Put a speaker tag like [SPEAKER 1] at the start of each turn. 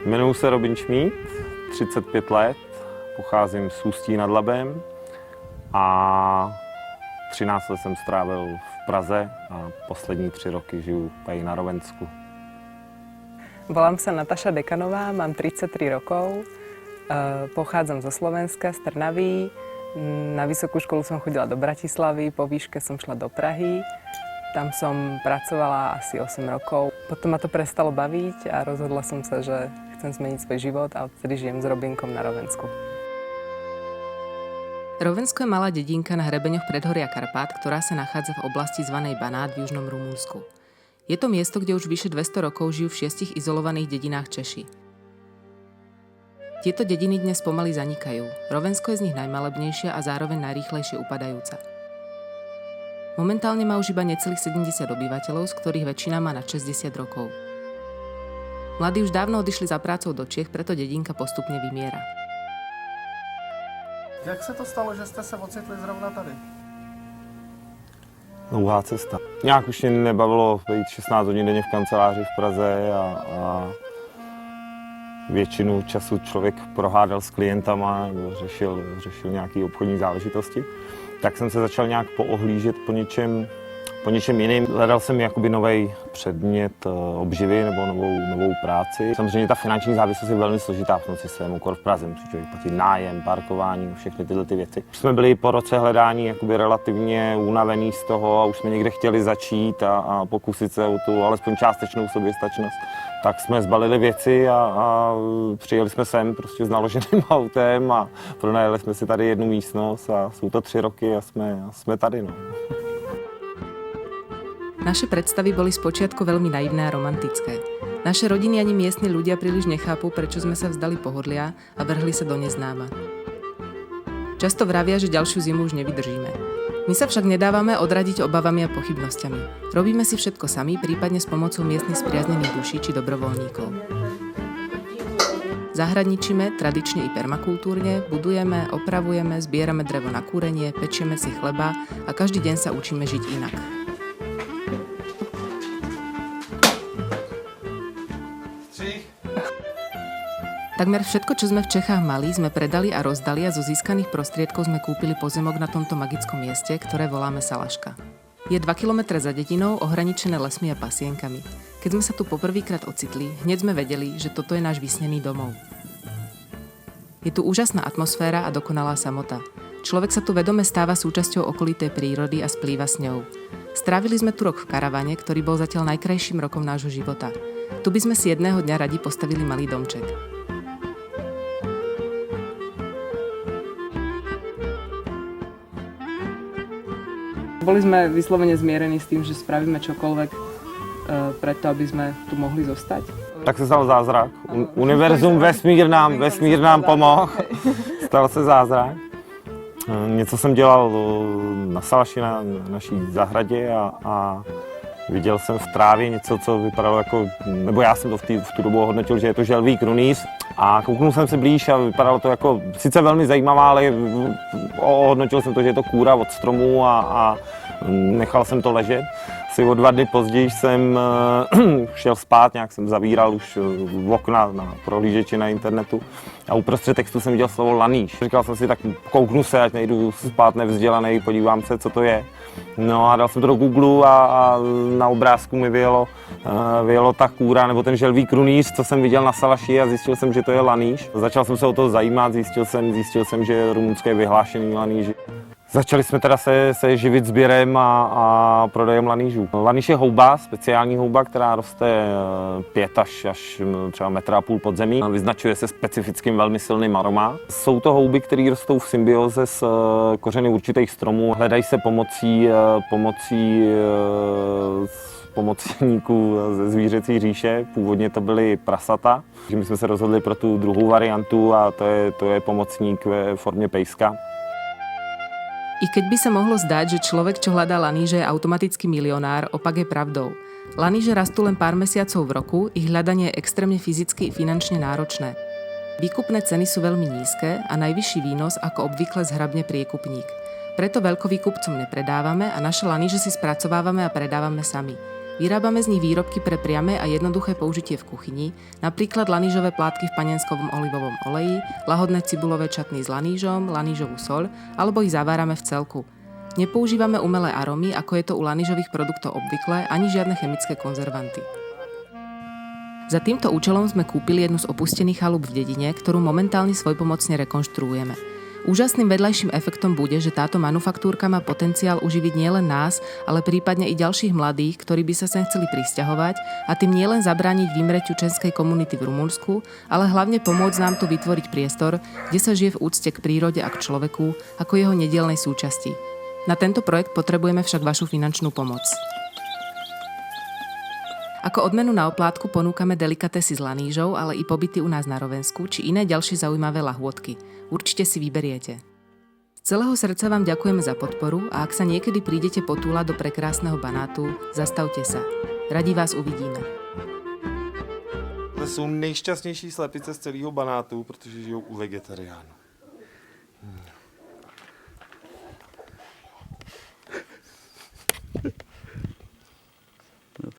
[SPEAKER 1] Jmenuji se Robin Šmíd, 35 let, pocházím z Ústí nad Labem a 13 let jsem strávil v Praze a poslední 3 roky žiju tady na Rovensku.
[SPEAKER 2] Volám sa Nataša Dekanová, mám 33 rokov, pochádzam zo Slovenska, z Trnavy. Na vysokú školu som chodila do Bratislavy, po výške som šla do Prahy. Tam som pracovala asi 8 rokov. Potom ma to prestalo baviť a rozhodla som sa, že chcem zmeniť svoj život a odtedy žijem s Robinkom na Rovensku.
[SPEAKER 3] Rovensko je malá dedinka na hrebeňoch predhoria Karpát, ktorá sa nachádza v oblasti zvanej Banát v južnom Rumunsku. Je to miesto, kde už vyše 200 rokov žijú v 6 izolovaných dedinách Češi. Tieto dediny dnes pomaly zanikajú. Rovensko je z nich najmalebnejšia a zároveň najrýchlejšie upadajúca. Momentálne má už iba necelých 70 obyvateľov, z ktorých väčšina má na 60 rokov. Mladí už dávno odišli za prácou do Čech, preto dedinka postupne vymiera.
[SPEAKER 4] Jak se to stalo, že jste se ocitli zrovna tady?
[SPEAKER 1] Dlouhá cesta. Nějak už mě nebavilo být 16 hodin denně v kanceláři v Praze a většinu času člověk prohádal s klientama nebo řešil nějaké obchodní záležitosti. Tak jsem se začal nějak poohlížet po něčem jiným. Hledal jsem jakoby nový předmět obživy nebo novou práci. Samozřejmě ta finanční závislost je velmi složitá v tom systému, okolo v Praze. Musí člověk platit nájem, parkování, všechny tyhle věci. Už jsme byli po roce hledání jakoby relativně unavený z toho a už jsme někde chtěli začít a pokusit se o tu alespoň částečnou soběstačnost. Tak jsme zbalili věci a přijeli jsme sem prostě s naloženým autem a pronajeli jsme si tady jednu místnost a jsou to 3 roky a jsme tady. No.
[SPEAKER 3] Naše predstavy boli spočiatku veľmi naivné a romantické. Naše rodiny ani miestni ľudia príliš nechápu, prečo sme sa vzdali pohodlia a vrhli sa do neznáma. Často vravia, že ďalšiu zimu už nevydržíme. My sa však nedávame odradiť obavami a pochybnosťami. Robíme si všetko sami, prípadne s pomocou miestnych spriaznených duší či dobrovoľníkov. Zahradničíme tradične i permakultúrne, budujeme, opravujeme, zbierame drevo na kúrenie, pečieme si chleba a každý deň sa učíme žiť inak. Takmer všetko, čo sme v Čechách mali, sme predali a rozdali a zo získaných prostriedkov sme kúpili pozemok na tomto magickom mieste, ktoré voláme Salaška. Je 2 kilometre za dedinou, ohraničené lesmi a pasienkami. Keď sme sa tu poprvýkrát ocitli, hneď sme vedeli, že toto je náš vysnený domov. Je tu úžasná atmosféra a dokonalá samota. Človek sa tu vedome stáva súčasťou okolitej prírody a splýva s ňou. Strávili sme tu rok v karavane, ktorý bol zatiaľ najkrajším rokom nášho života. Tu by sme si jedného dňa radi postavili malý domček.
[SPEAKER 2] Boli sme vyslovene zmierení s tým, že spravíme čokoľvek preto, aby sme tu mohli zostať.
[SPEAKER 1] Tak se stal zázrak. Univerzum, vesmír nám pomohl. Stal se zázrak. Něco jsem dělal na Salaši, na naší zahradě a viděl jsem v trávě něco, co vypadalo jako, nebo já jsem to v tu dobu hodnotil, že je to želví krunýř. A kouknul jsem se blíž a vypadalo to jako sice velmi zajímavá, ale ohodnotil jsem to, že je to kůra od stromu a nechal jsem to ležet. Asi o 2 dny později jsem šel spát, nějak jsem zavíral už okna na prohlížeči na internetu a uprostřed textu jsem viděl slovo laníš. Říkal jsem si, tak kouknu se, ať nejdu spát nevzdělanej, podívám se, co to je. No a dal jsem to do Google a na obrázku mi vyjelo ta kůra nebo ten želví krunýř, co jsem viděl na Salaši a zjistil jsem, že to je laníš. Začal jsem se o to zajímat, zjistil jsem, že rumunské je vyhlášený laníž. Začali jsme teda se živit sběrem a prodejem lanížů. Laníž je houba, speciální houba, která roste 5 až třeba 1,5 m pod zemí. Vyznačuje se specifickým velmi silným aromá. Jsou to houby, které rostou v symbioze s kořeny určitých stromů. Hledají se pomocí pomocníků ze zvířecí říše. Původně to byly prasata. My jsme se rozhodli pro tu druhou variantu a to je pomocník ve formě pejska.
[SPEAKER 3] I keď by sa mohlo zdať, že človek, čo hľadá laníže, je automaticky milionár, opak je pravdou. Laníže rastú len pár mesiacov v roku, ich hľadanie je extrémne fyzicky i finančne náročné. Výkupné ceny sú veľmi nízke a najvyšší výnos ako obvykle zhrabne priekupník. Preto veľkovýkupcom nepredávame a naše laníže si spracovávame a predávame sami. Vyrábame z nich výrobky pre priame a jednoduché použitie v kuchyni, napríklad lanížové plátky v panenskovom olivovom oleji, lahodné cibulové čatny s lanížom, lanížovú soľ, alebo ich zavárame v celku. Nepoužívame umelé arómy, ako je to u lanížových produktov obvyklé, ani žiadne chemické konzervanty. Za týmto účelom sme kúpili jednu z opustených chalúb v dedine, ktorú momentálne svojpomocne rekonštruujeme. Úžasným vedľajším efektom bude, že táto manufaktúrka má potenciál uživiť nielen nás, ale prípadne i ďalších mladých, ktorí by sa sem chceli prisťahovať a tým nielen zabrániť vymretiu českej komunity v Rumunsku, ale hlavne pomôcť nám tu vytvoriť priestor, kde sa žije v úcte k prírode a k človeku ako jeho nedielnej súčasti. Na tento projekt potrebujeme však vašu finančnú pomoc. Ako odmenu na oplátku ponúkame delikatesy z lanížov, ale i pobyty u nás na Rovensku, či iné ďalšie zaujímavé lahôdky. Určite si vyberiete. Z celého srdca vám ďakujeme za podporu a ak sa niekedy prídete potúlať do prekrásneho Banátu, zastavte sa. Radi vás uvidíme.
[SPEAKER 1] To jsou nejšťastnější slepice z celého Banátu, protože žijou u vegetariánů.